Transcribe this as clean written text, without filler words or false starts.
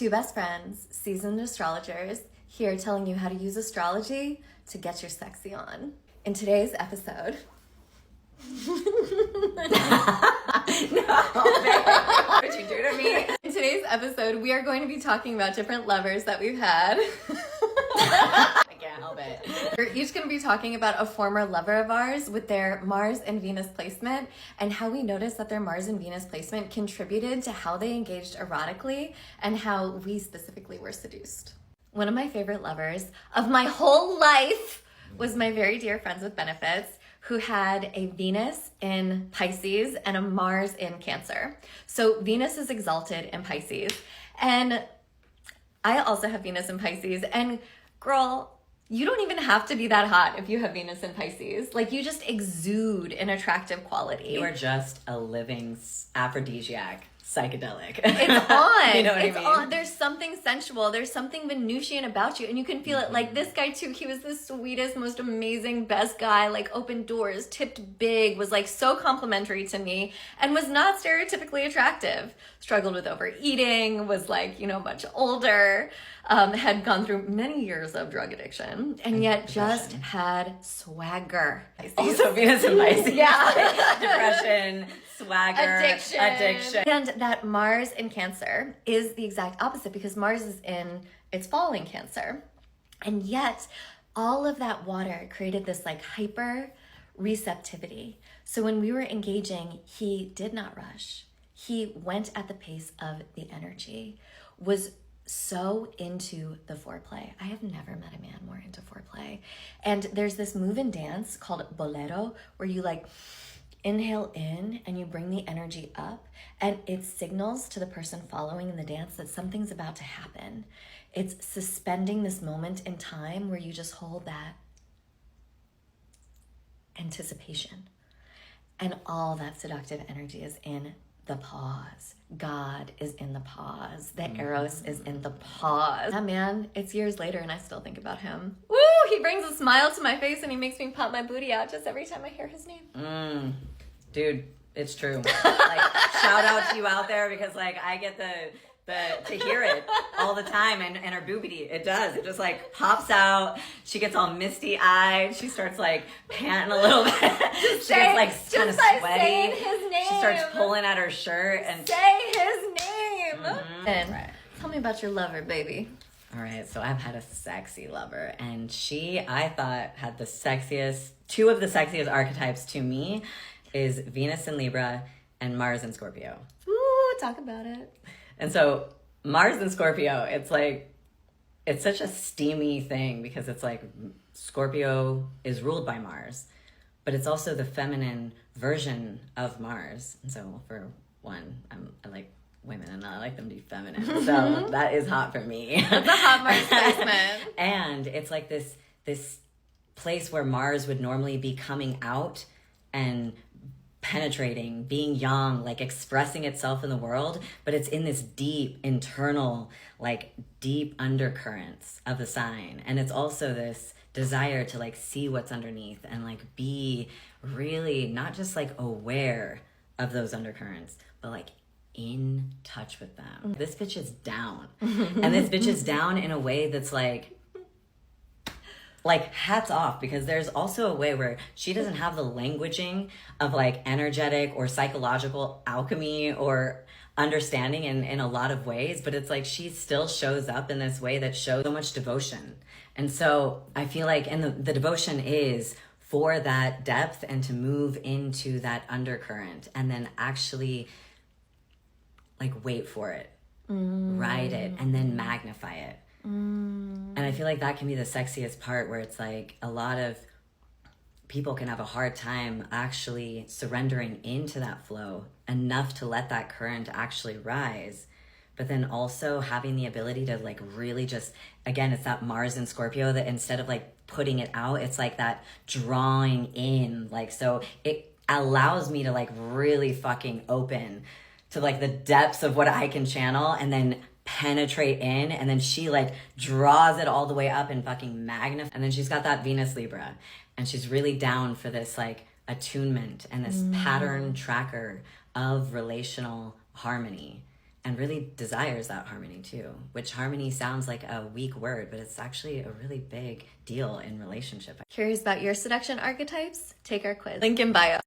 Two best friends, seasoned astrologers, here telling you how to use astrology to get your sexy on. In today's episode... No, what'd you do to me? In today's episode, we are going to be talking about different lovers that we've had. I can't help it. We're each going to be talking about a former lover of ours with their Mars and Venus placement and how we noticed that their Mars and Venus placement contributed to how they engaged erotically and how we specifically were seduced. One of my favorite lovers of my whole life was my very dear friends with benefits, who had a Venus in Pisces and a Mars in Cancer. So Venus is exalted in Pisces. And I also have Venus in Pisces. And girl, you don't even have to be that hot if you have Venus in Pisces. Like, you just exude an attractive quality. You are just a living aphrodisiac. Psychedelic. It's on. You know what it's I mean? on. There's something sensual. There's something Venusian about you, and you can feel it. Like this guy too. He was the sweetest, most amazing, best guy. Like, opened doors, tipped big, was like so complimentary to me, and was not stereotypically attractive. Struggled with overeating. Was like, you know, much older. Had gone through many years of drug addiction, and yet just had swagger. Also Venus and Pisces. Yeah. Depression, swagger, addiction. And that Mars in Cancer is the exact opposite, because Mars is in its fall in Cancer. And yet all of that water created this like hyper receptivity. So when we were engaging, he did not rush. He went at the pace of the energy, was so into the foreplay. I have never met a man more into foreplay. And there's this move and dance called bolero, where you like inhale in and you bring the energy up, and it signals to the person following in the dance that something's about to happen. It's suspending this moment in time where you just hold that anticipation. And all that seductive energy is in the pause. God is in the pause. The Eros is in the pause. That man, it's years later and I still think about him. Woo! He brings a smile to my face and he makes me pop my booty out just every time I hear his name. Dude, it's true. Like, shout out to you out there, because like I get to hear it all the time, and her boobity, it does. It just like pops out. She gets all misty eyed. She starts like panting a little bit. She gets like kind of sweaty. His name. She starts pulling at her shirt and say his name. And right. Tell me about your lover, baby. All right, so I've had a sexy lover, and she, I thought, had the sexiest, two of the sexiest archetypes to me is Venus in Libra and Mars in Scorpio. Ooh, talk about it. And so Mars in Scorpio, it's like, it's such a steamy thing, because it's like Scorpio is ruled by Mars, but it's also the feminine version of Mars. And so for one, I like women and I like them to be feminine. So that is hot for me. It's a hot Mars placement. And it's like this place where Mars would normally be coming out and penetrating, being young, like expressing itself in the world, but it's in this deep internal, like deep undercurrents of the sign. And it's also this desire to like see what's underneath and like be really not just like aware of those undercurrents, but like in touch with them. This bitch is down. And this bitch is down in a way that's like hats off, because there's also a way where she doesn't have the languaging of like energetic or psychological alchemy or understanding in a lot of ways, but it's like she still shows up in this way that shows so much devotion. And so I feel like, and the devotion is for that depth and to move into that undercurrent and then actually like wait for it, ride it, and then magnify it. And I feel like that can be the sexiest part, where it's like a lot of people can have a hard time actually surrendering into that flow enough to let that current actually rise, but then also having the ability to like really just, again, it's that Mars in Scorpio, that instead of like putting it out, it's like that drawing in, like, so it allows me to like really fucking open to like the depths of what I can channel, and then penetrate in, and then she like draws it all the way up and fucking magnifies. And then she's got that Venus Libra, and she's really down for this like attunement and this pattern tracker of relational harmony. and really desires that harmony too, which harmony sounds like a weak word, but it's actually a really big deal in relationship. Curious about your seduction archetypes? Take our quiz. Link in bio.